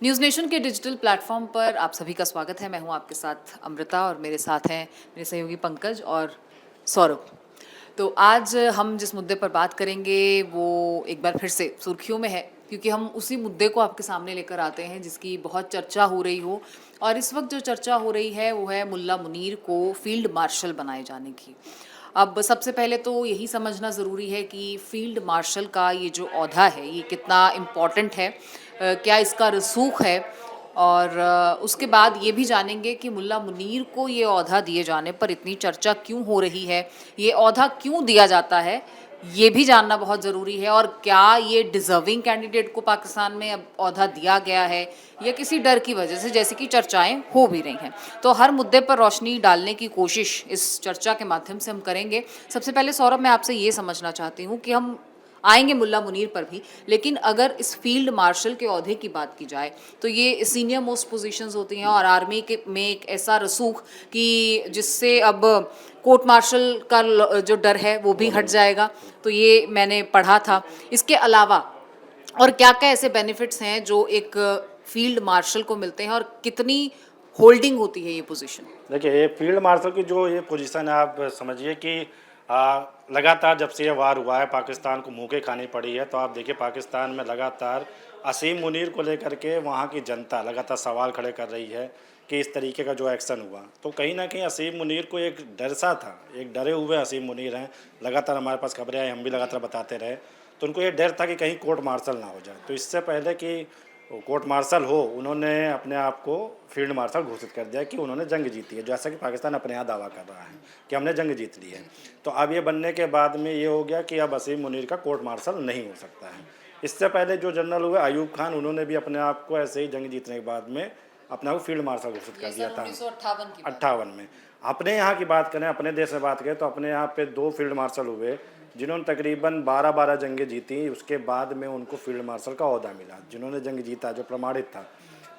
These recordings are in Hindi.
न्यूज़ नेशन के डिजिटल प्लेटफॉर्म पर आप सभी का स्वागत है। मैं हूं आपके साथ अमृता और मेरे साथ हैं मेरे सहयोगी पंकज और सौरभ। तो आज हम जिस मुद्दे पर बात करेंगे वो एक बार फिर से सुर्खियों में है, क्योंकि हम उसी मुद्दे को आपके सामने लेकर आते हैं जिसकी बहुत चर्चा हो रही हो। और इस वक्त जो चर्चा हो रही है वो है मुल्ला मुनीर को फील्ड मार्शल बनाए जाने की। अब सबसे पहले तो यही समझना ज़रूरी है कि फील्ड मार्शल का ये जो ओहदा है ये कितना इम्पॉर्टेंट है, क्या इसका रसूख है। और उसके बाद ये भी जानेंगे कि मुल्ला मुनीर को ये ओहदा दिए जाने पर इतनी चर्चा क्यों हो रही है, ये ओहदा क्यों दिया जाता है, ये भी जानना बहुत ज़रूरी है। और क्या ये डिज़र्विंग कैंडिडेट को पाकिस्तान में अब ओहदा दिया गया है या किसी डर की वजह से, जैसे कि चर्चाएं हो भी रही हैं। तो हर मुद्दे पर रोशनी डालने की कोशिश इस चर्चा के माध्यम से हम करेंगे। सबसे पहले सौरभ, मैं आपसे ये समझना चाहती हूँ कि हम आएंगे मुल्ला मुनीर पर भी, लेकिन अगर इस फील्ड मार्शल के ओहदे की बात की जाए तो ये सीनियर मोस्ट पोजीशंस होती हैं और आर्मी के में एक ऐसा रसूख कि जिससे अब कोर्ट मार्शल का जो डर है वो भी हट जाएगा। तो ये मैंने पढ़ा था। इसके अलावा और क्या क्या ऐसे बेनिफिट्स हैं जो एक फील्ड मार्शल को मिलते हैं और कितनी होल्डिंग होती है ये पोजीशन? देखिए, ये फील्ड मार्शल की जो ये पोजीशन है, आप समझिए कि लगातार जब से ये वार हुआ है पाकिस्तान को मुँह खानी पड़ी है। तो आप देखिए पाकिस्तान में लगातार असीम मुनीर को लेकर के वहाँ की जनता लगातार सवाल खड़े कर रही है कि इस तरीके का जो एक्शन हुआ, तो कहीं ना कहीं असीम मुनीर को एक डर सा था, एक डरे हुए असीम मुनीर हैं। लगातार हमारे पास खबरें आई, हम भी लगातार बताते रहे। तो उनको ये डर था कि कहीं कोर्ट मार्शल ना हो जाए। तो इससे पहले कि वो कोर्ट मार्शल हो, उन्होंने अपने आप को फील्ड मार्शल घोषित कर दिया कि उन्होंने जंग जीती है, जैसा कि पाकिस्तान अपने यहाँ दावा कर रहा है कि हमने जंग जीत ली है। तो अब ये बनने के बाद में ये हो गया कि अब असीम मुनीर का कोर्ट मार्शल नहीं हो सकता है। इससे पहले जो जनरल हुए अयूब खान, उन्होंने भी अपने आप को ऐसे ही जंग जीतने के बाद में अपने आप को फील्ड मार्शल घोषित कर दिया था 1958 की बात। 58 में। अपने यहाँ की बात करें, अपने देश में बात करें, तो अपने यहाँ पे 2 फील्ड मार्शल हुए जिन्होंने तकरीबन 12-12 जंगें जीती। उसके बाद में उनको फील्ड मार्शल का ओहदा मिला, जिन्होंने जंग जीता, जो प्रमाणित था।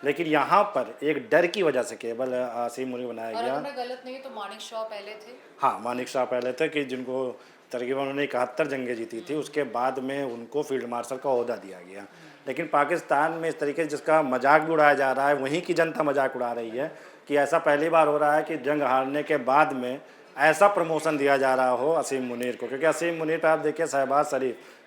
लेकिन यहाँ पर एक डर की वजह से केवल असीम मुनीर बनाया और गया। अगर मैं गलत नहीं हूँ तो मानिक शाह पहले थे। हाँ, मानिक शाह पहले थे कि जिनको तकरीबन उन्होंने 71 जंगें जीती थी। उसके बाद में उनको फील्ड मार्शल का ओहदा दिया गया। लेकिन पाकिस्तान में इस तरीके से जिसका मजाक भी उड़ाया जा रहा है, वहीं की जनता मजाक उड़ा रही है कि ऐसा पहली बार हो रहा है कि जंग हारने के बाद में ऐसा प्रमोशन दिया जा रहा हो असीम मुनीर को। क्योंकि असीम मुनीर पर आप देखिए, शहबाज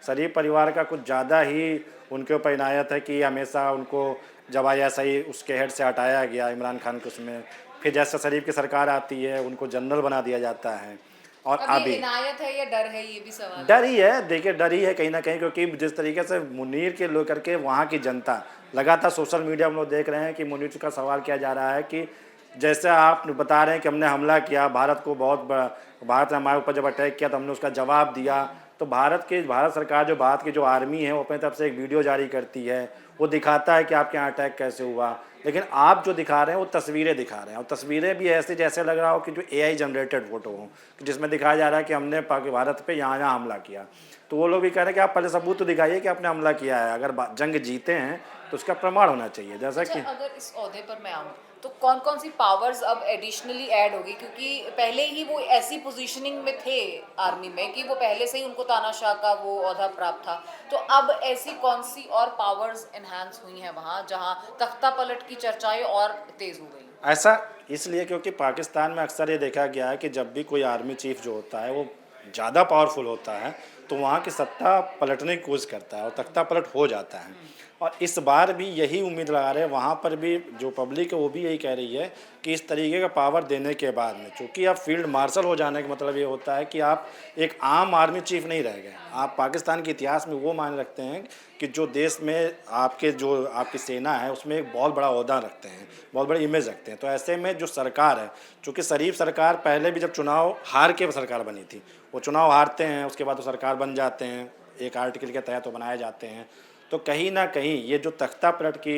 शरीफ परिवार का कुछ ज़्यादा ही उनके ऊपर इनायत है कि हमेशा उनको जब ISI उसके हेड से हटाया गया इमरान खान के उसमें, फिर जैसे शरीफ की सरकार आती है उनको जनरल बना दिया जाता है। और अब ये अभी इनायत है या डर है, ये भी सवाल डर है। ही है, देखिए डर ही है कहीं ना कहीं। क्योंकि जिस तरीके से मुनीर के लेकर के वहाँ की जनता लगातार सोशल मीडिया में लोग देख रहे हैं कि मुनीर का सवाल किया जा रहा है कि जैसे आप बता रहे हैं कि हमने हमला किया, भारत को बहुत बड़ा, भारत ने हमारे ऊपर जब अटैक किया तो हमने उसका जवाब दिया। तो भारत सरकार, जो भारत की जो आर्मी है, वो अपनी तरफ से एक वीडियो जारी करती है, वो दिखाता है कि आपके यहाँ अटैक कैसे हुआ। लेकिन आप जो दिखा रहे हैं वो तस्वीरें दिखा रहे हैं, और तस्वीरें भी ऐसे जैसे लग रहा हो कि जो AI जनरेटेड फोटो हो, जिसमें दिखाया जा रहा है कि हमने भारत पे यहाँ यहाँ हमला किया। तो वो लोग भी कह रहे हैं कि आप पहले सबूत तो दिखाइए कि आपने हमला किया है। अगर जंग जीते हैं तो उसका प्रमाण होना चाहिए। जैसा अच्छा, कि अगर इस ओहदे पर मैं आऊँ तो कौन कौन सी पावर्स अब एडिशनली ऐड होगी, क्योंकि पहले ही वो ऐसी पोजीशनिंग में थे आर्मी में कि वो पहले से ही उनको तानाशाह का वो ओहदा प्राप्त था। तो अब ऐसी कौन सी और पावर्स एनहांस हुई हैं वहाँ जहाँ तख्ता पलट की चर्चाएं और तेज हो गई? ऐसा इसलिए क्योंकि पाकिस्तान में अक्सर ये देखा गया है कि जब भी कोई आर्मी चीफ जो होता है वो ज़्यादा पावरफुल होता है, तो वहाँ की सत्ता पलटने की कोशिश करता है और तख्ता पलट हो जाता है। और इस बार भी यही उम्मीद लगा रहे हैं, वहाँ पर भी जो पब्लिक है वो भी यही कह रही है कि इस तरीके का पावर देने के बाद में, चूँकि आप फील्ड मार्शल हो जाने का मतलब ये होता है कि आप एक आम आर्मी चीफ नहीं रह गए। आप पाकिस्तान के इतिहास में वो मान रखते हैं कि जो देश में आपकी सेना है उसमें एक बहुत बड़ा ओहदा रखते हैं, बहुत बड़ी इमेज रखते हैं। तो ऐसे में जो सरकार है, चूँकि शरीफ सरकार पहले भी जब चुनाव हार के सरकार बनी थी, वो चुनाव हारते हैं उसके बाद वो सरकार बन जाते हैं, एक आर्टिकल के तहत वो बनाए जाते हैं। तो कहीं ना कहीं ये जो तख्ता पलट की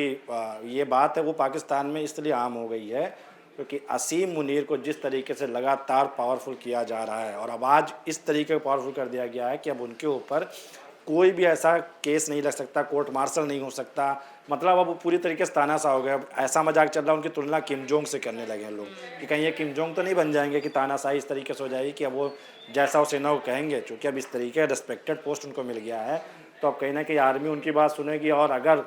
ये बात है वो पाकिस्तान में इसलिए आम हो गई है क्योंकि असीम मुनीर को जिस तरीके से लगातार पावरफुल किया जा रहा है, और अब आज इस तरीके को पावरफुल कर दिया गया है कि अब उनके ऊपर कोई भी ऐसा केस नहीं लग सकता, कोर्ट मार्शल नहीं हो सकता। मतलब अब वो पूरी तरीके से तानाशाह हो गया। अब ऐसा मजाक चल रहा है, उनकी तुलना किम जोंग से करने लगे हैं लोग कि कहीं ये किम जोंग तो नहीं बन जाएंगे कि तानाशाही इस तरीके से हो जाएगी कि अब वो जैसा वो सेना को कहेंगे। चूँकि अब इस तरीके का रिस्पेक्टेड पोस्ट उनको मिल गया है, तो अब कहीं ना कहीं आर्मी उनकी बात सुनेगी। और अगर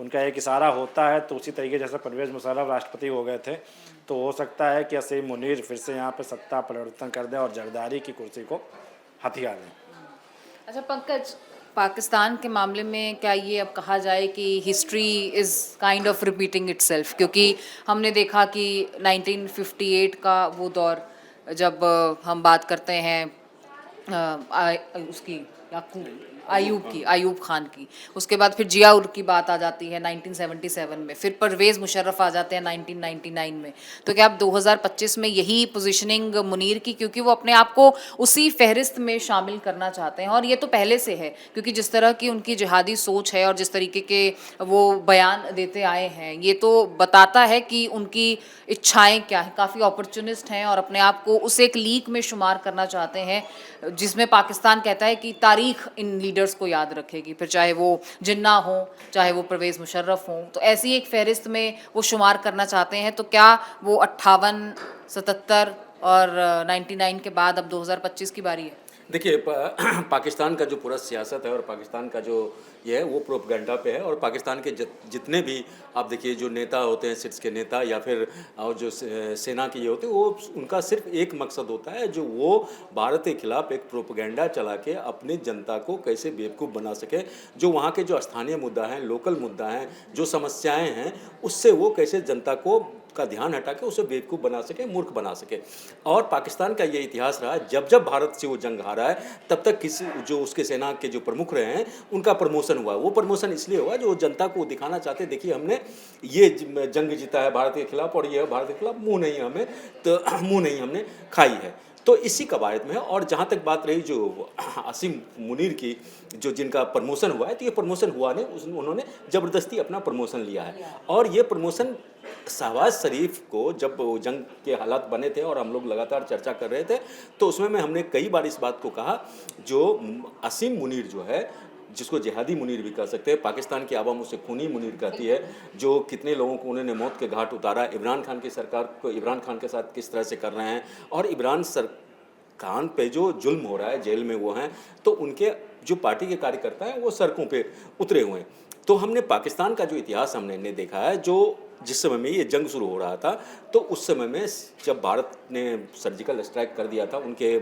उनका एक इशारा होता है तो उसी तरीके जैसे परवेज़ मुशर्रफ राष्ट्रपति हो गए थे, तो हो सकता है कि असीम मुनीर फिर से यहाँ पे सत्ता परिवर्तन कर दें और जरदारी की कुर्सी को हथिया दें। अच्छा पंकज, पाकिस्तान के मामले में क्या ये अब कहा जाए कि history is kind of repeating itself, क्योंकि हमने देखा कि 1958 का वो दौर, जब हम बात करते हैं उसकी आयूब खान की, उसके बाद फिर जियाउर की बात आ जाती है 1977 में, फिर परवेज़ मुशर्रफ आ जाते हैं 1999 में। तो क्या अब 2025 में यही पोजीशनिंग मुनीर की, क्योंकि वो अपने आप को उसी फहरिस्त में शामिल करना चाहते हैं, और ये तो पहले से है क्योंकि जिस तरह की उनकी जिहादी सोच है और जिस तरीके के वो बयान देते आए हैं, ये तो बताता है कि उनकी इच्छाएं क्या हैं, काफ़ी अपॉर्चुनिस्ट हैं और अपने आप को उस एक लीग में शुमार करना चाहते हैं जिसमें पाकिस्तान कहता है कि तारीख इन लीडर्स को याद रखेगी, फिर चाहे वो जिन्ना हो, चाहे वो परवेज़ मुशर्रफ हों। तो ऐसी एक फहरिस्त में वो शुमार करना चाहते हैं। तो क्या वो 58, 77 और 99 के बाद अब 2025 की बारी है? देखिए पाकिस्तान का जो पूरा सियासत है और पाकिस्तान का जो ये है वो प्रोपगेंडा पे है, और पाकिस्तान के जितने भी आप देखिए जो नेता होते हैं, सिट्स के नेता या फिर और जो सेना के ये होते हैं, वो उनका सिर्फ एक मकसद होता है, जो वो भारत के खिलाफ एक प्रोपगेंडा चला के अपनी जनता को कैसे बेवकूफ़ बना सके, जो वहाँ के जो स्थानीय मुद्दा हैं, लोकल मुद्दा हैं, जो समस्याएँ हैं, उससे वो कैसे जनता को का ध्यान हटा के उसे बेवकूफ़ बना सके, मूर्ख बना सके। और पाकिस्तान का ये इतिहास रहा है, जब जब भारत से वो जंग हारा है तब तक किसी जो उसके सेना के जो प्रमुख रहे हैं उनका प्रमोशन हुआ। वो प्रमोशन इसलिए हुआ जो जनता को दिखाना चाहते, देखिए हमने ये जंग जीता है भारत के खिलाफ और ये भारत के खिलाफ मुँह नहीं हमें तो मुँह नहीं हमने खाई है। तो इसी कवायद में है। और जहाँ तक बात रही जो असीम मुनीर की, जो जिनका प्रमोशन हुआ है, तो ये प्रमोशन हुआ नहीं, उन्होंने ज़बरदस्ती अपना प्रमोशन लिया है। और ये प्रमोशन शहबाज शरीफ को जब जंग के हालात बने थे और हम लोग लगातार चर्चा कर रहे थे, तो उसमें हमने कई बार इस बात को कहा, जो असीम मुनीर जो है, जिसको जिहादी मुनीर भी कह सकते हैं, पाकिस्तान की आवाम उसे खूनी मुनीर कहती है, जो कितने लोगों को उन्होंने मौत के घाट उतारा, इमरान खान की सरकार को इमरान खान के साथ किस तरह से कर रहे हैं, और इमरान खान पे जो जुल्म हो रहा है, जेल में वो हैं, तो उनके जो पार्टी के कार्यकर्ता हैं वो सड़कों पे उतरे हुए हैं। तो हमने पाकिस्तान का जो इतिहास हमने देखा है, जो जिस समय में ये जंग शुरू हो रहा था, तो उस समय में जब भारत ने सर्जिकल स्ट्राइक कर दिया था उनके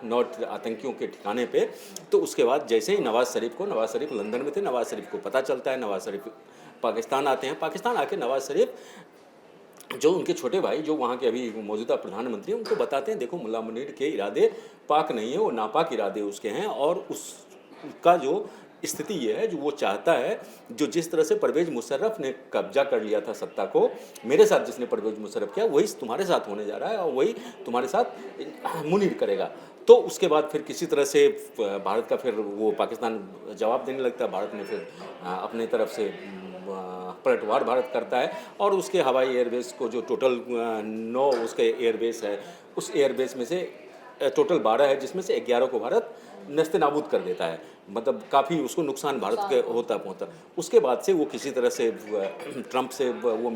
नॉर्थ आतंकियों के ठिकाने पे, तो उसके बाद जैसे ही नवाज़ शरीफ लंदन में थे, नवाज़ शरीफ को पता चलता है, नवाज़ शरीफ पाकिस्तान आते हैं। पाकिस्तान आके नवाज़ शरीफ जो उनके छोटे भाई जो वहाँ के अभी मौजूदा प्रधानमंत्री हैं, उनको बताते हैं, देखो मुल्ला मुनीर के इरादे पाक नहीं है, वो नापाक इरादे उसके हैं, और उसका जो स्थिति ये है, जो वो चाहता है, जो जिस तरह से परवेज़ मुशर्रफ ने कब्जा कर लिया था सत्ता को, मेरे साथ जिसने परवेज़ मुशर्रफ किया, वही तुम्हारे साथ होने जा रहा है और वही तुम्हारे साथ मुनीर करेगा। तो उसके बाद फिर किसी तरह से भारत का फिर वो पाकिस्तान जवाब देने लगता है, भारत ने फिर अपने तरफ से पलटवार भारत करता है, और उसके हवाई एयरबेस को जो टोटल 9 उसके एयरबेस है, उस एयरबेस में से टोटल 12 है, जिसमें से 11 को भारत नस्ते नाबूद कर देता है, मतलब काफ़ी उसको नुकसान भारत के होता पहुँचता। उसके बाद से वो किसी तरह से ट्रंप से वो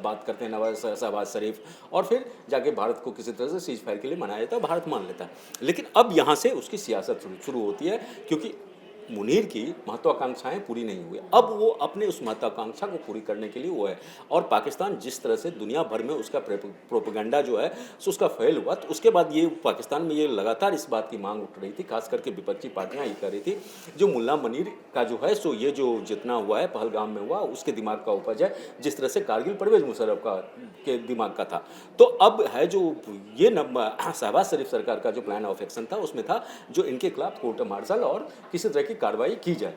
बात करते हैं शहबाज शरीफ, और फिर जाके भारत को किसी तरह से सीज फायर के लिए मनाया जाता है, भारत मान लेता है। लेकिन अब यहाँ से उसकी सियासत शुरू होती है, क्योंकि मुनीर की महत्वाकांक्षाएं पूरी नहीं हुई, अब वो अपने उस महत्वाकांक्षा को पूरी करने के लिए वो है। और पाकिस्तान जिस तरह से दुनिया भर में उसका प्रोपेगेंडा जो है सो उसका फैल हुआ, तो उसके बाद ये पाकिस्तान में ये लगातार इस बात की मांग उठ रही थी, खास करके विपक्षी पार्टियां ये कर रही थी, जो मुल्ला मुनीर का जो है सो ये जो जितना हुआ है पहलगाम में हुआ, उसके दिमाग का उपज है, जिस तरह से कारगिल परवेज़ मुशर्रफ का के दिमाग का था। तो अब है जो ये शहबाज शरीफ सरकार का जो प्लान ऑफ एक्शन था, उसमें था जो इनके खिलाफ कोर्ट मार्शल और किसी तरह की कार्रवाई की जाए,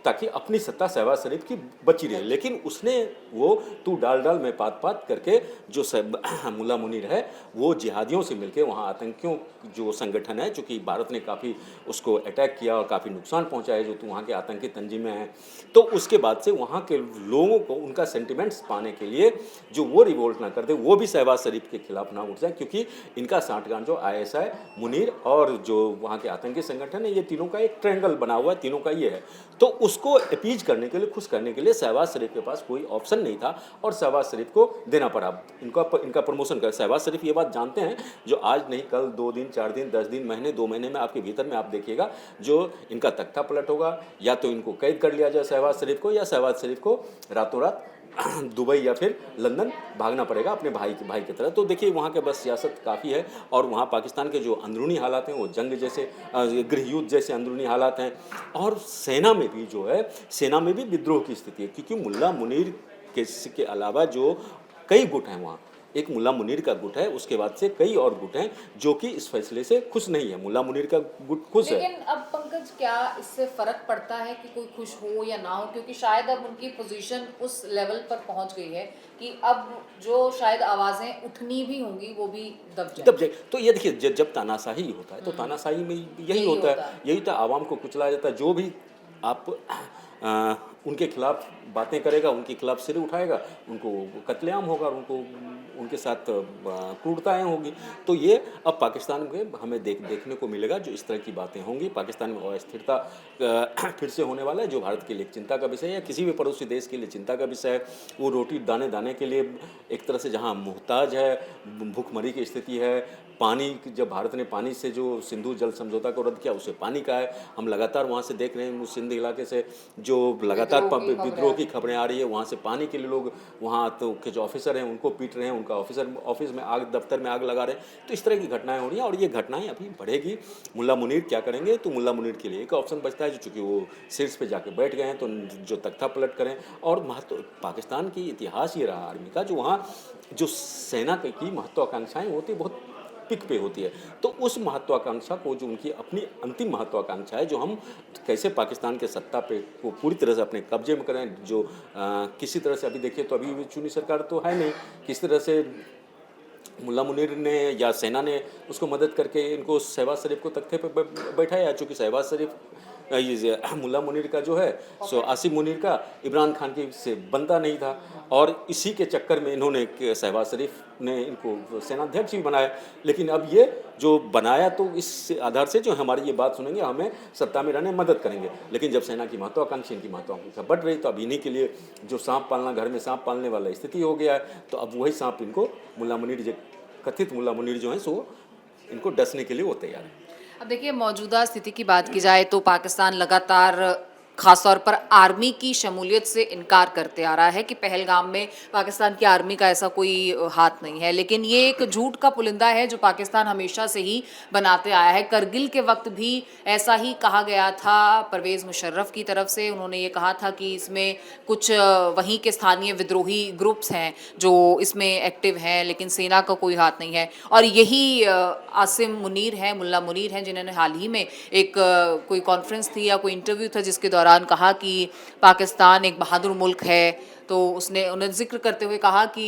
ताकि अपनी सत्ता शहबाज शरीफ की बची रहे। लेकिन उसने वो तू डाल में पात करके जो मुल्ला मुनीर है, वो जिहादियों से मिलके वहाँ आतंकियों जो संगठन है, चूँकि भारत ने काफ़ी उसको अटैक किया और काफ़ी नुकसान पहुँचाया, जो वहाँ के आतंकी तंजीमें हैं, तो उसके बाद से वहाँ के लोगों को उनका सेंटिमेंट्स पाने के लिए जो वो रिवोल्ट ना कर दे, वो भी शहबाज शरीफ के खिलाफ ना उठ जाए, क्योंकि इनका साठगांठ जो ISI, मुनीर और जो वहाँ के आतंकी संगठन है, ये तीनों का एक ट्रायंगल बना हुआ है, तीनों का ये है। तो उसको अपीज करने के लिए, खुश करने के लिए शहबाज शरीफ के पास कोई ऑप्शन नहीं था और शहबाज शरीफ को देना पड़ा। इनका प्रमोशन कर, शहबाज शरीफ ये बात जानते हैं, जो आज नहीं कल 2 दिन 4 दिन 10 दिन महीने 2 महीने में आपके भीतर में आप देखिएगा जो इनका तख्ता पलट होगा, या तो इनको कैद कर लिया जाए शहबाज शरीफ को, या शहबाज शरीफ को रातों रात दुबई या फिर लंदन भागना पड़ेगा अपने भाई की तरह। तो देखिए वहाँ के बस सियासत काफ़ी है, और वहाँ पाकिस्तान के जो अंदरूनी हालात हैं वो जंग जैसे, गृह युद्ध जैसे अंदरूनी हालात हैं। और सेना में भी जो है, सेना में भी विद्रोह की स्थिति है, क्योंकि मुल्ला मुनीर के अलावा जो कई गुट हैं वहाँ, एक मुल्ला मुनीर का गुट है, उसके बाद से कई और गुट हैं जो कि इस फैसले से खुश नहीं है। मुल्ला मुनीर का गुट खुश है। लेकिन अब पंकज, क्या इससे फर्क पड़ता है कि कोई खुश हो या ना हो, क्योंकि शायद अब उनकी पोजीशन उस लेवल पर पहुंच गई है कि अब जो शायद आवाजें उठनी भी होंगी वो भी दब जाए। तो ये देखिए, जब तानाशाही होता है तो तानाशाही में यही होता है, आवाम को कुचला जाता है। जो भी आप उनके खिलाफ बातें करेगा, उनके खिलाफ सिर उठाएगा, उनको कत्लेआम होगा, उनको उनके साथ क्रूरताएँ होंगी। तो ये अब पाकिस्तान में हमें देखने को मिलेगा, जो इस तरह की बातें होंगी। पाकिस्तान में अस्थिरता फिर से होने वाला है, जो भारत के लिए चिंता का विषय है, या किसी भी पड़ोसी देश के लिए चिंता का विषय है। वो रोटी दाने दाने के लिए एक तरह से जहाँ मुहताज है, भूखमरी की स्थिति है, पानी, जब भारत ने पानी से जो सिंधु जल समझौता को रद्द किया, उससे पानी का है। हम लगातार वहाँ से देख रहे हैं, उस सिंध इलाके से जो लगातार विद्रोह की खबरें आ रही है, वहाँ से पानी के लिए लोग वहाँ तो के जो ऑफिसर हैं उनको पीट रहे हैं, उनका ऑफिस में आग, दफ्तर में आग लगा रहे हैं। तो इस तरह की घटनाएं हो रही हैं, और ये घटनाएं अभी बढ़ेगी। मुल्ला मुनीर क्या करेंगे? तो मुल्ला मुनीर के लिए एक ऑप्शन बचता है, जो चूँकि वो शीर्ष पे जाके बैठ गए हैं, तो जो तख्ता पलट करें। और पाकिस्तान की इतिहास ये रहा आर्मी का, जो वहाँ जो सेना की महत्वाकांक्षाएँ होती बहुत पिक पे होती है। तो उस महत्वाकांक्षा को, जो उनकी अपनी अंतिम महत्वाकांक्षा है, जो हम कैसे पाकिस्तान के सत्ता पे को पूरी तरह से अपने कब्जे में करें, जो किसी तरह से अभी देखिए तो अभी चुनी सरकार तो है नहीं, किस तरह से मुल्ला मुनीर ने या सेना ने उसको मदद करके इनको शहबाज शरीफ को तख्ते पे बैठाया। चूँकि शहबाज शरीफ ये मुल्ला मुनीर का जो है, सो आसिम मुनीर का इमरान खान की से बनता नहीं था, और इसी के चक्कर में इन्होंने शहबाज शरीफ ने इनको सेनाध्यक्ष भी बनाया। लेकिन अब ये जो बनाया, तो इस आधार से जो हमारी ये बात सुनेंगे, हमें सत्ता में रहने में मदद करेंगे। लेकिन जब सेना की महत्वाकांक्षा, इनकी महत्वाकांक्षा बढ़ रही, तो अब इन्हीं के लिए जो सांप पालना, घर में सांप पालने वाला स्थिति हो गया है। तो अब वही सांप इनको मुल्ला मुनीर, जो कथित मुल्ला मुनीर जो हैं, सो इनको डसने के लिए वो तैयार है। अब देखिए, मौजूदा स्थिति की बात की जाए तो पाकिस्तान लगातार खासतौर पर आर्मी की शमूलियत से इनकार करते आ रहा है कि पहलगाम में पाकिस्तान की आर्मी का ऐसा कोई हाथ नहीं है। लेकिन ये एक झूठ का पुलिंदा है जो पाकिस्तान हमेशा से ही बनाते आया है। करगिल के वक्त भी ऐसा ही कहा गया था परवेज़ मुशर्रफ की तरफ से। उन्होंने ये कहा था कि इसमें कुछ वहीं के स्थानीय विद्रोही ग्रुप्स हैं जो इसमें एक्टिव हैं, लेकिन सेना का कोई हाथ नहीं है। और यही आसिम मुनीर हैं, मुल्ला मुनीर हैं, जिन्होंने हाल ही में एक कोई कॉन्फ्रेंस थी या कोई इंटरव्यू था जिसके दौरान कहा कि पाकिस्तान एक बहादुर मुल्क है। तो उन्हें जिक्र करते हुए कहा कि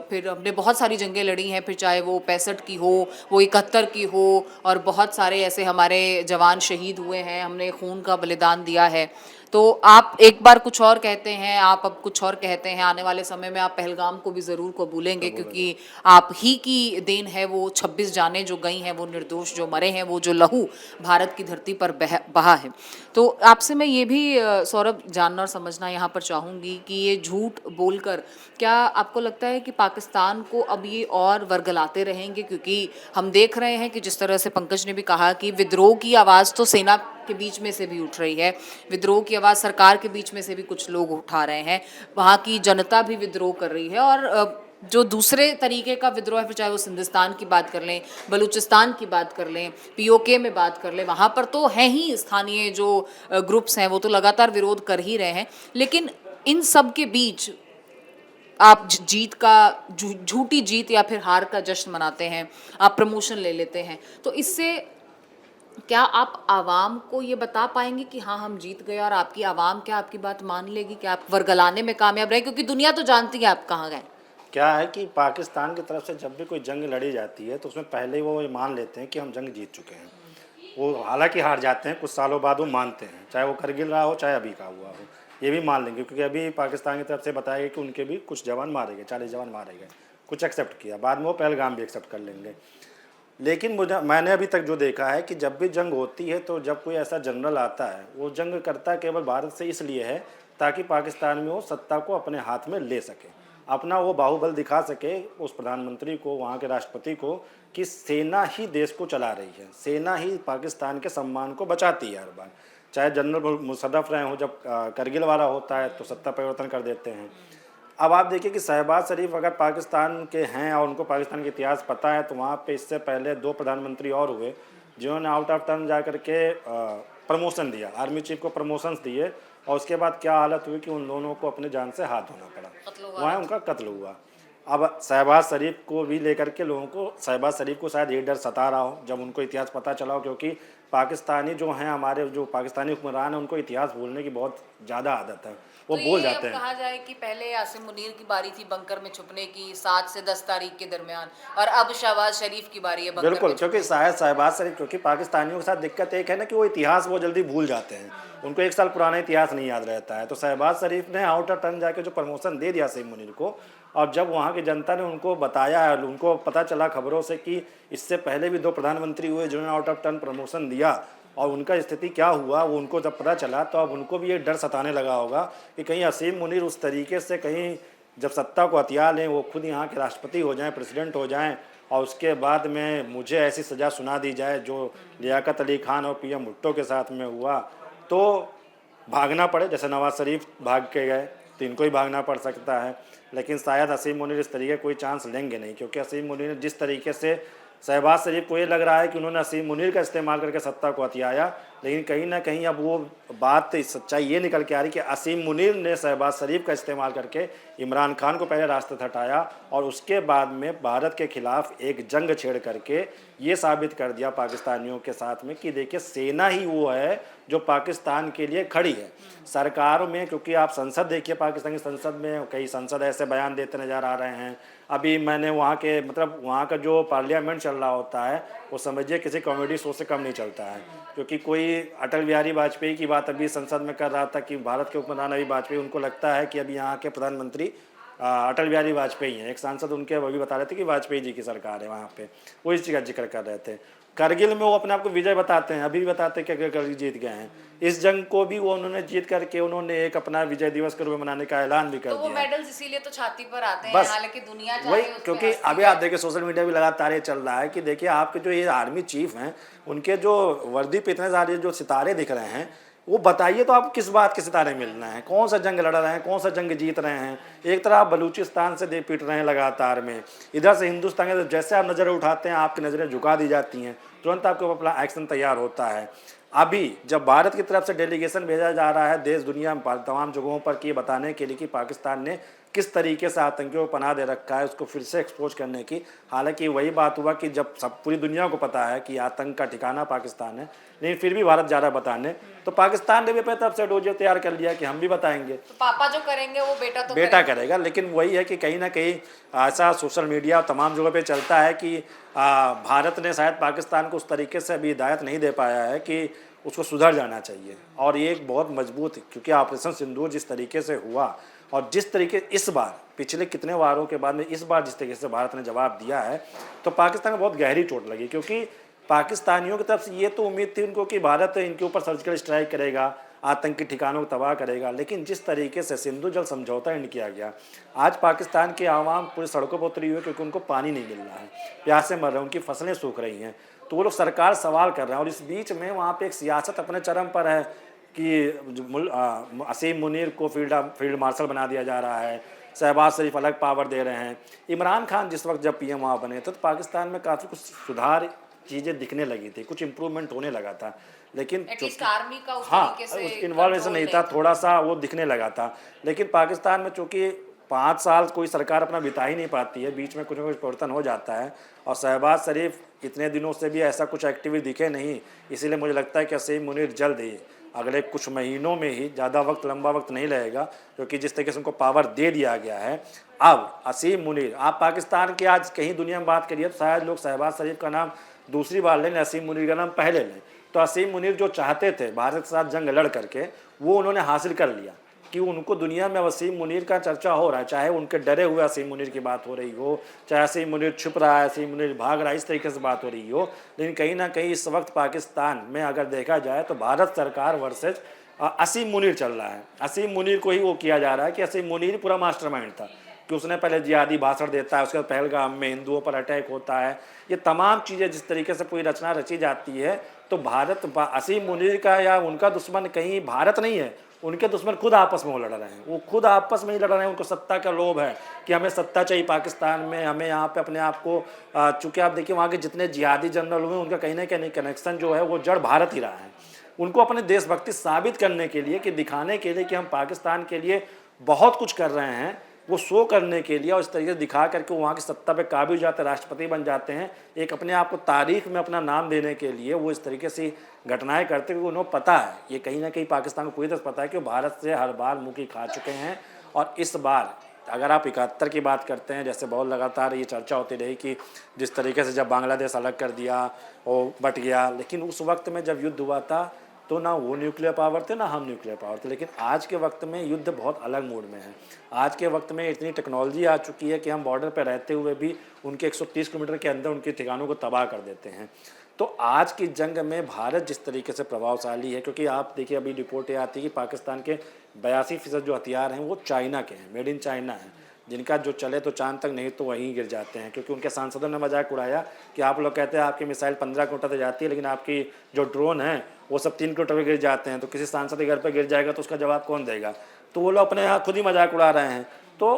फिर हमने बहुत सारी जंगें लड़ी हैं, फिर चाहे वो 65 की हो, वो 71 की हो, और बहुत सारे ऐसे हमारे जवान शहीद हुए हैं, हमने खून का बलिदान दिया है। तो आप एक बार कुछ और कहते हैं, आप अब कुछ और कहते हैं। आने वाले समय में आप पहलगाम को भी ज़रूर कबूलेंगे, क्योंकि आप ही की देन है वो 26 जानें जो गई हैं, वो निर्दोष जो मरे हैं, वो जो लहू भारत की धरती पर बहा है। तो आपसे मैं ये भी सौरभ जानना और समझना यहाँ पर चाहूँगी कि ये झूठ बोलकर क्या आपको लगता है कि पाकिस्तान को अब ये और वर्गलाते रहेंगे? क्योंकि हम देख रहे हैं कि जिस तरह से पंकज ने भी कहा कि विद्रोह की आवाज़ तो सेना के बीच में से भी उठ रही है, विद्रोह की आवाज़ सरकार के बीच में से भी कुछ लोग उठा रहे हैं, वहाँ की जनता भी विद्रोह कर रही है। और जो दूसरे तरीके का विद्रोह है, फिर चाहे वो सिंधिस्तान की बात कर लें, बलूचिस्तान की बात कर लें, पीओके में बात कर लें, वहाँ पर तो हैं ही स्थानीय जो ग्रुप्स हैं, वो तो लगातार विरोध कर ही रहे हैं। लेकिन इन सब के बीच आप जीत का झूठी जीत या फिर हार का जश्न मनाते हैं, आप प्रमोशन ले लेते हैं। तो इससे क्या आप आवाम को ये बता पाएंगे कि हाँ हम जीत गए, और आपकी आवाम क्या आपकी बात मान लेगी? क्या आप वर्गलाने में कामयाब रहे? क्योंकि दुनिया तो जानती है आप कहाँ गए। क्या है कि पाकिस्तान की तरफ से जब भी कोई जंग लड़ी जाती है तो उसमें पहले वो ये मान लेते हैं कि हम जंग जीत चुके हैं। वो हालांकि हार जाते हैं, कुछ सालों बाद वो मानते हैं, चाहे वो करगिल रहा हो चाहे अभी का हुआ हो, ये भी मान लेंगे। क्योंकि अभी पाकिस्तान की तरफ से बताया गया कि उनके भी कुछ जवान मारे गए, 40 जवान मारे गए, कुछ एक्सेप्ट किया, बाद में वो पहलगाम भी एक्सेप्ट कर लेंगे। लेकिन मैंने अभी तक जो देखा है कि जब भी जंग होती है तो जब कोई ऐसा जनरल आता है, वो जंग करता केवल भारत से इसलिए है ताकि पाकिस्तान में वो सत्ता को अपने हाथ में ले सके, अपना वो बाहुबल दिखा सके उस प्रधानमंत्री को, वहाँ के राष्ट्रपति को, कि सेना ही देश को चला रही है, सेना ही पाकिस्तान के सम्मान को बचाती है हर बार। चाहे जनरल मुशर्रफ रहे हो, जब करगिल वाला होता है तो सत्ता परिवर्तन कर देते हैं। अब आप देखिए कि शहबाज शरीफ अगर पाकिस्तान के हैं और उनको पाकिस्तान का इतिहास पता है, तो वहाँ पे इससे पहले 2 प्रधानमंत्री और हुए जिन्होंने आउट ऑफ टर्न जा करके प्रमोशन दिया, आर्मी चीफ को प्रमोशंस दिए, और उसके बाद क्या हालत हुई कि उन दोनों को अपने जान से हाथ धोना पड़ा, वहाँ उनका कत्ल हुआ। अब शहबाज शरीफ को भी लेकर के लोगों को, शहबाज शरीफ को शायद ये डर सता रहा हो जब उनको इतिहास पता चला हो, क्योंकि पाकिस्तानी जो हैं, हमारे जो पाकिस्तानी हुक्मरान हैं, उनको इतिहास भूलने की बहुत ज़्यादा आदत है, वो तो भूल ये जाते अब हैं। कहा जाए कि पहले आसिम मुनीर की बारी थी बंकर में छुपने की 7 से 10 तारीख के दरमियान, और अब शहबाज शरीफ की बारी है बंकर बिल्कुल, में क्योंकि शायद शहबाज शरीफ, क्योंकि पाकिस्तानियों के साथ दिक्कत एक है ना कि वो इतिहास वो जल्दी भूल जाते हैं, उनको 1 साल पुराना इतिहास नहीं याद रहता है। तो शहबाज शरीफ ने आउट ऑफ टर्न जाके जो प्रमोशन दे दिया आसिम मुनीर को, और जब वहाँ की जनता ने उनको बताया, उनको पता चला खबरों से कि इससे पहले भी 2 प्रधानमंत्री हुए जिन्होंने आउट ऑफ टर्न प्रमोशन दिया, और उनका स्थिति क्या हुआ वो उनको जब पता चला, तो अब उनको भी ये डर सताने लगा होगा कि कहीं असीम मुनीर उस तरीके से कहीं जब सत्ता को हथिया लें, वो खुद यहाँ के राष्ट्रपति हो जाएं, प्रेसिडेंट हो जाएं, और उसके बाद में मुझे ऐसी सज़ा सुना दी जाए जो लियाकत अली खान और पीएम भुट्टो के साथ में हुआ, तो भागना पड़े। जैसे नवाज शरीफ भाग के गए, तो इनको ही भागना पड़ सकता है। लेकिन शायद असीम मुनीर इस तरीके कोई चांस लेंगे नहीं, क्योंकि असीम मुनीर ने जिस तरीके से, शहबाज शरीफ को ये लग रहा है कि उन्होंने असीम मुनीर का इस्तेमाल करके सत्ता को हथियाया, लेकिन कहीं ना कहीं अब वो बात, सच्चाई ये निकल के आ रही कि असीम मुनीर ने शहबाज शरीफ का इस्तेमाल करके इमरान खान को पहले रास्ते से हटाया, और उसके बाद में भारत के खिलाफ एक जंग छेड़ करके ये साबित कर दिया पाकिस्तानियों के साथ में कि देखिए सेना ही वो है जो पाकिस्तान के लिए खड़ी है। सरकार में, क्योंकि आप संसद देखिए, पाकिस्तान की संसद में कई सांसद ऐसे बयान देते नज़र आ रहे हैं। अभी मैंने वहाँ के, मतलब वहाँ का जो पार्लियामेंट चल रहा होता है, वो समझिए किसी कॉमेडी शो से कम नहीं चलता है, क्योंकि कोई अटल बिहारी वाजपेयी की बात अभी संसद में कर रहा था कि भारत के हुक्मरान अभी वाजपेयी, उनको लगता है कि अभी यहाँ के प्रधानमंत्री अटल बिहारी वाजपेयी हैं। एक सांसद उनके अभी बता रहे थे कि वाजपेयी जी की सरकार है वहाँ पे, वो इस चीज़ का जिक्र कर रहे थे। करगिल में वो अपने आप को विजय बताते हैं, अभी भी बताते हैं कि करगिल जीत गए हैं। इस जंग को भी वो उन्होंने जीत करके उन्होंने एक अपना विजय दिवस के रूप में मनाने का ऐलान भी कर तो वो दिया। मेडल्स इसीलिए तो छाती पर आते हैं, बस हालांकि दुनिया चाहे वही, उस पे क्योंकि हंसती अभी है। आप देखिए सोशल मीडिया भी लगातार ये चल रहा है कि देखिए आपके जो ये आर्मी चीफ हैं, उनके जो वर्दी पे इतने सारे जो सितारे दिख रहे हैं, वो बताइए तो आप किस बात के सितारे मिल रहे हैं, कौन सा जंग लड़ रहे हैं, कौन सा जंग जीत रहे हैं। एक तरह आप बलूचिस्तान से दे पीट रहे हैं लगातार में, इधर से हिंदुस्तान के, जैसे आप नज़रें उठाते हैं आपकी नज़रें झुका दी जाती हैं, तुरंत आपके ऊपर अपना एक्शन तैयार होता है। अभी जब भारत की तरफ से डेलीगेशन भेजा जा रहा है देश दुनिया में तमाम जगहों पर, कि बताने के लिए कि पाकिस्तान ने किस तरीके से आतंकियों को पनाह दे रखा है, उसको फिर से एक्सपोज करने की। हालांकि वही बात हुआ कि जब सब पूरी दुनिया को पता है कि आतंक का ठिकाना पाकिस्तान है, लेकिन फिर भी भारत जा रहा बताने, तो पाकिस्तान ने भी अपनी तरफ से डोजियर तैयार कर लिया कि हम भी बताएंगे। तो पापा जो करेंगे वो बेटा तो बेटा करेगा। लेकिन वही है कि कहीं ना कहीं ऐसा सोशल मीडिया तमाम जगहों पे चलता है कि भारत ने शायद पाकिस्तान को उस तरीके से अभी हिदायत नहीं दे पाया है कि उसको सुधर जाना चाहिए। और ये एक बहुत मजबूत, क्योंकि ऑपरेशन सिंदूर जिस तरीके से हुआ, और जिस तरीके इस बार पिछले कितने वारों के बाद में इस बार जिस तरीके से भारत ने जवाब दिया है, तो पाकिस्तान को बहुत गहरी चोट लगी। क्योंकि पाकिस्तानियों की तरफ से ये तो उम्मीद थी उनको कि भारत इनके ऊपर सर्जिकल स्ट्राइक करेगा, आतंकी ठिकानों को तबाह करेगा, लेकिन जिस तरीके से सिंधु जल समझौता एंड किया गया, आज पाकिस्तान के आवाम पूरी सड़कों पर उतरी हुई है, क्योंकि उनको पानी नहीं मिल रहा है, प्यासे मर रहे हैं, उनकी फसलें सूख रही हैं। तो वो लोग सरकार सवाल कर रहे हैं, और इस बीच में वहाँ पे एक सियासत अपने चरम पर है कि असीम मुनीर को फील्ड मार्शल बना दिया जा रहा है, शहबाज शरीफ अलग पावर दे रहे हैं। इमरान खान जिस वक्त जब पीएम वहाँ बने थे, तो पाकिस्तान में काफ़ी कुछ सुधार चीज़ें दिखने लगी थी, कुछ इम्प्रूवमेंट होने लगा था, लेकिन आर्मी का उस हाँ, तरीके से उस इन्वॉल्वेशन नहीं था, थोड़ा सा वो दिखने लगा था। लेकिन पाकिस्तान में चूँकि 5 साल कोई सरकार अपना बिता ही नहीं पाती है, बीच में कुछ ना कुछ परिवर्तन हो जाता है, और शहबाज शरीफ इतने दिनों से भी ऐसा कुछ एक्टिविटी दिखे नहीं, इसीलिए मुझे लगता है कि असीम मुनीर जल्द ही अगले कुछ महीनों में ही, ज़्यादा वक्त लंबा वक्त नहीं लगेगा, क्योंकि जिस तरीके से उनको पावर दे दिया गया है। अब असीम मुनीर, आप पाकिस्तान की आज कहीं दुनिया में बात करिए तो शायद लोग शहबाज शरीफ का नाम दूसरी बार लें, असीम मुनीर का नाम पहले लें। तो असीम मुनीर जो चाहते थे भारत के साथ जंग लड़ करके, वो उन्होंने हासिल कर लिया। कि उनको दुनिया में वसीम मुनीर का चर्चा हो रहा है, चाहे उनके डरे हुए वसीम मुनीर की बात हो रही हो, चाहे वसीम मुनीर छुप रहा है, वसीम मुनीर भाग रहा है, इस तरीके से बात हो रही हो, लेकिन कहीं ना कहीं इस वक्त पाकिस्तान में अगर देखा जाए तो भारत सरकार वर्सेज असीम मुनीर चल रहा है। असीम मुनीर को ही वो किया जा रहा है कि असीम मुनीर पूरा मास्टरमाइंड था, कि उसने पहले जिहादी भाषण देता है, उसके बाद पहलगाम में हिंदुओं पर अटैक होता है, ये तमाम चीज़ें जिस तरीके से पूरी रचना रची जाती है, तो भारत असीम मुनीर का या उनका दुश्मन कहीं भारत नहीं है, उनके दुश्मन खुद आपस में वो लड़ रहे हैं, वो खुद आपस में ही लड़ रहे हैं। उनको सत्ता का लोभ है कि हमें सत्ता चाहिए पाकिस्तान में, हमें यहाँ पे अपने आप को, चूँकि आप देखिए वहाँ के जितने जिहादी जनरल हुए उनका कहीं ना कहीं कनेक्शन जो है वो जड़ भारत ही रहा है। उनको अपने देशभक्ति साबित करने के लिए, कि दिखाने के लिए कि हम पाकिस्तान के लिए बहुत कुछ कर रहे हैं, वो शो करने के लिए और इस तरीके से दिखा करके वहाँ की सत्ता पे काबिज हो जाते हैं, राष्ट्रपति बन जाते हैं, एक अपने आप को तारीख में अपना नाम देने के लिए वो इस तरीके से घटनाएं करते हैं। उन्हें पता है, ये कहीं ना कहीं पाकिस्तान को पूरी तरह पता है कि वो भारत से हर बार मुँह की खा चुके हैं। और इस बार अगर आप 71 की बात करते हैं, जैसे बहुत लगातार ये चर्चा होती रही कि जिस तरीके से जब बांग्लादेश अलग कर दिया वो बट गया, लेकिन उस वक्त में जब युद्ध हुआ था तो ना वो न्यूक्लियर पावर थे ना हम न्यूक्लियर पावर थे। लेकिन आज के वक्त में युद्ध बहुत अलग मोड में है। आज के वक्त में इतनी टेक्नोलॉजी आ चुकी है कि हम बॉर्डर पर रहते हुए भी उनके 130 किलोमीटर के अंदर उनके ठिकानों को तबाह कर देते हैं। तो आज की जंग में भारत जिस तरीके से प्रभावशाली है, क्योंकि आप देखिए अभी रिपोर्टें आती है कि पाकिस्तान के 82% जो हथियार हैं वो चाइना के हैं, मेड इन चाइना हैं, जिनका जो चले तो चांद तक नहीं तो वहीं गिर जाते हैं। क्योंकि उनके सांसदों ने मजाक उड़ाया कि आप लोग कहते हैं आपकी मिसाइल 15 किलोमीटर तक जाती है, लेकिन आपकी जो ड्रोन है वो सब 3 किलोमीटर पर गिर जाते हैं, तो किसी सांसद के घर पर गिर जाएगा तो उसका जवाब कौन देगा। तो वो लोग अपने यहाँ खुद ही मजाक उड़ा रहे हैं। तो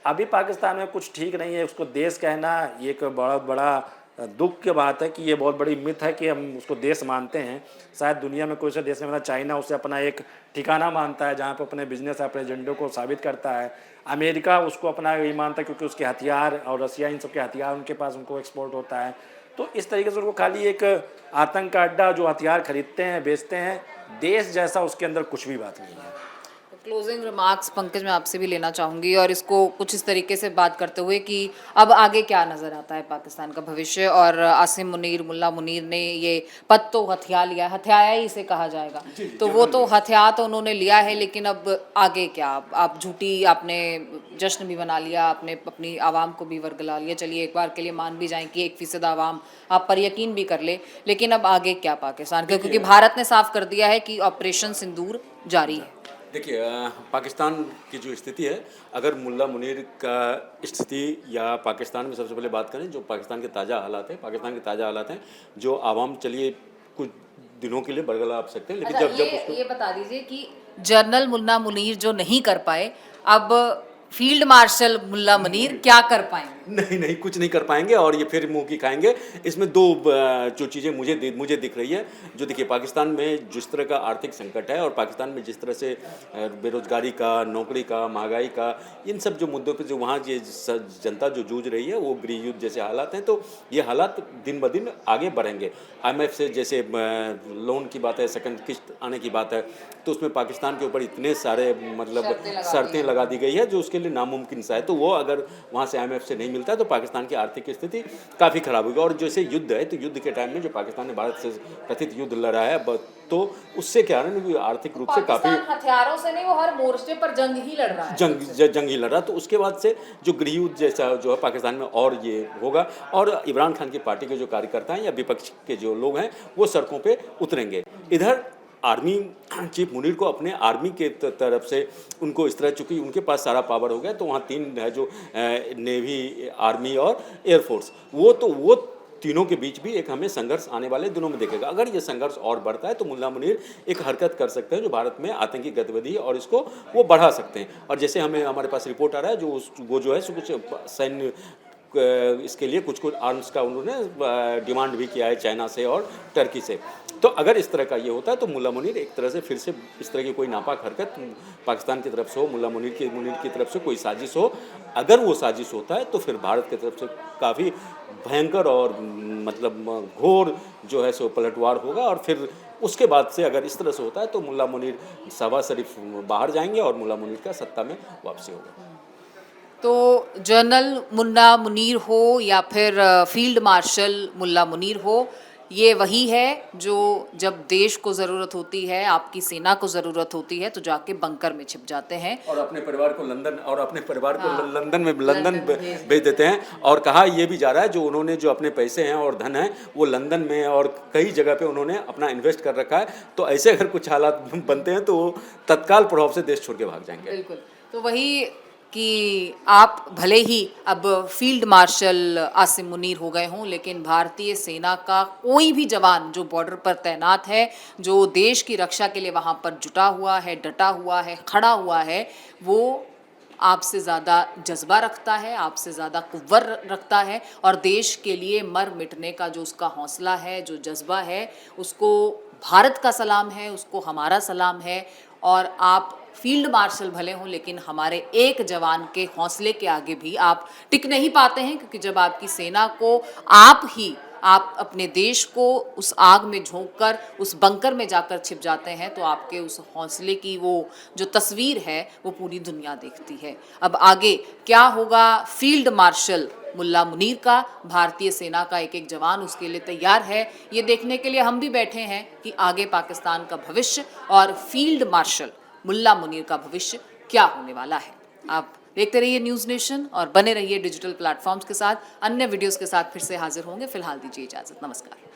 अभी पाकिस्तान में कुछ ठीक नहीं है, उसको देश कहना ये एक बहुत बड़ा दुख की बात है कि ये बहुत बड़ी मिथ है कि हम उसको देश मानते हैं। शायद दुनिया में कोई सा देश नहीं, चाइना उसे अपना एक ठिकाना मानता है जहाँ पर अपने बिजनेस अपने एजेंडों को साबित करता है। अमेरिका उसको अपना यही मानता है क्योंकि उसके हथियार और रसिया इन सब के हथियार उनके पास उनको एक्सपोर्ट होता है। तो इस तरीके से उनको खाली एक आतंक का अड्डा, जो हथियार खरीदते हैं बेचते हैं, देश जैसा उसके अंदर कुछ भी बात नहीं है। क्लोजिंग रिमार्क्स पंकज मैं आपसे भी लेना चाहूँगी, और इसको कुछ इस तरीके से बात करते हुए कि अब आगे क्या नज़र आता है पाकिस्तान का भविष्य। और आसिम मुनीर, मुल्ला मुनीर ने ये पद तो हथिया लिया, हथियाया ही इसे कहा जाएगा, तो वो तो हथियार तो उन्होंने लिया है, लेकिन अब आगे क्या? आप झूठी, आपने जश्न भी मना लिया, आपने अपनी आवाम को भी वर्गला लिया, चलिए एक बार के लिए मान भी जाएं कि 1% आवाम आप पर यकीन भी कर ले, लेकिन अब आगे क्या पाकिस्तान का? क्योंकि भारत ने साफ कर दिया है कि ऑपरेशन सिंदूर जारी है। देखिए पाकिस्तान की जो स्थिति है, अगर मुल्ला मुनीर का स्थिति या पाकिस्तान में सबसे पहले बात करें, जो पाकिस्तान के ताज़ा हालात हैं, पाकिस्तान के ताज़ा हालात हैं, जो आवाम चलिए कुछ दिनों के लिए बरगला आप सकते हैं, लेकिन अच्छा, ये बता दीजिए कि जनरल मुल्ला मुनीर जो नहीं कर पाए, अब फील्ड मार्शल मुल्ला मुनीर क्या कर पाएंगे? नहीं नहीं, कुछ नहीं कर पाएंगे और ये फिर मुंह की खाएंगे। इसमें दो जो चीज़ें मुझे दिख रही है, जो देखिए पाकिस्तान में जिस तरह का आर्थिक संकट है और पाकिस्तान में जिस तरह से बेरोजगारी का, नौकरी का, महंगाई का, इन सब जो मुद्दों पे जो वहाँ ये जनता जो जूझ रही है, वो गृह युद्ध जैसे हालात हैं, तो ये हालात दिन ब दिन आगे बढ़ेंगे। IMF से जैसे लोन की बात है, सेकंड किस्त आने की बात है, तो उसमें पाकिस्तान के ऊपर इतने सारे मतलब शर्तें लगा दी गई है जो उसके लिए नामुमकिन सा है। तो वो अगर वहाँ से IMF से नहीं मिलता है तो पाकिस्तान की आर्थिक स्थिति काफ़ी खराब होगी। और जैसे युद्ध है, तो युद्ध के टाइम में जो पाकिस्तान ने भारत से कथित युद्ध लड़ा है, तो उससे क्या है ना, आर्थिक रूप से काफ़ी हथियारों से नहीं, वो हर मोर्चे पर जंग ही लड़ रहा है, जंग ही लड़ रहा। तो उसके बाद से जो गृह युद्ध जैसा जो है पाकिस्तान में और ये होगा, और इमरान खान की पार्टी के जो कार्यकर्ता हैं या विपक्ष के जो लोग हैं वो सड़कों पर उतरेंगे। इधर आर्मी चीफ मुनीर को अपने आर्मी के तरफ से उनको इस तरह, चूँकि उनके पास सारा पावर हो गया, तो वहाँ 3 है जो नेवी, आर्मी और एयरफोर्स, वो तीनों के बीच भी एक हमें संघर्ष आने वाले दिनों में देखेगा। अगर ये संघर्ष और बढ़ता है तो मुल्ला मुनीर एक हरकत कर सकते हैं जो भारत में आतंकी गतिविधि है और इसको वो बढ़ा सकते हैं। और जैसे हमारे पास रिपोर्ट आ रहा है, वो जो है कुछ सैन्य इसके लिए कुछ आर्म्स का उन्होंने डिमांड भी किया है चाइना से और टर्की से। तो अगर इस तरह का ये होता है तो मुल्ला मुनीर एक तरह से फिर से इस तरह की कोई नापाक हरकत पाकिस्तान की तरफ से हो, मुल्ला मुनीर की तरफ से कोई साजिश हो, अगर वो साजिश होता है तो फिर भारत की तरफ से काफ़ी भयंकर और मतलब घोर जो है सो पलटवार होगा। और फिर उसके बाद से अगर इस तरह से होता है तो मुल्ला मुनीर शहबाज शरीफ बाहर जाएंगे और मुल्ला मुनीर का सत्ता में वापसी होगा। तो जनरल मुल्ला मुनीर हो या फिर फील्ड मार्शल मुल्ला मुनीर हो, ये वही है जो जब देश को ज़रूरत होती है, आपकी सेना को ज़रूरत होती है, तो जाके बंकर में छिप जाते हैं। और अपने परिवार को हाँ, लंदन लंदन भेज भेज देते हैं। और कहा ये भी जा रहा है जो उन्होंने जो अपने पैसे हैं और धन है वो लंदन में और कई जगह पे उन्होंने अपना इन्वेस्ट कर रखा है। तो ऐसे अगर कुछ हालात बनते हैं तो वो तत्काल प्रभाव से देश छोड़ के भाग जाएंगे। बिल्कुल। तो वही कि आप भले ही अब फील्ड मार्शल आसिम मुनीर हो गए हों, लेकिन भारतीय सेना का कोई भी जवान जो बॉर्डर पर तैनात है, जो देश की रक्षा के लिए वहाँ पर जुटा हुआ है, डटा हुआ है, खड़ा हुआ है, वो आपसे ज़्यादा जज्बा रखता है, आपसे ज़्यादा कुव्वत रखता है, और देश के लिए मर मिटने का जो उसका हौसला है, जो जज्बा है, उसको भारत का सलाम है, उसको हमारा सलाम है। और आप फील्ड मार्शल भले हों, लेकिन हमारे एक जवान के हौसले के आगे भी आप टिक नहीं पाते हैं, क्योंकि जब आपकी सेना को आप अपने देश को उस आग में झोंककर उस बंकर में जाकर छिप जाते हैं, तो आपके उस हौसले की वो जो तस्वीर है वो पूरी दुनिया देखती है। अब आगे क्या होगा फील्ड मार्शल मुल्ला मुनीर का, भारतीय सेना का एक एक जवान उसके लिए तैयार है, ये देखने के लिए हम भी बैठे हैं कि आगे पाकिस्तान का भविष्य और फील्ड मार्शल मुल्ला मुनीर का भविष्य क्या होने वाला है। आप देखते रहिए न्यूज़ नेशन और बने रहिए डिजिटल प्लेटफॉर्म्स के साथ। अन्य वीडियोस के साथ फिर से हाजिर होंगे। फिलहाल दीजिए इजाज़त। नमस्कार।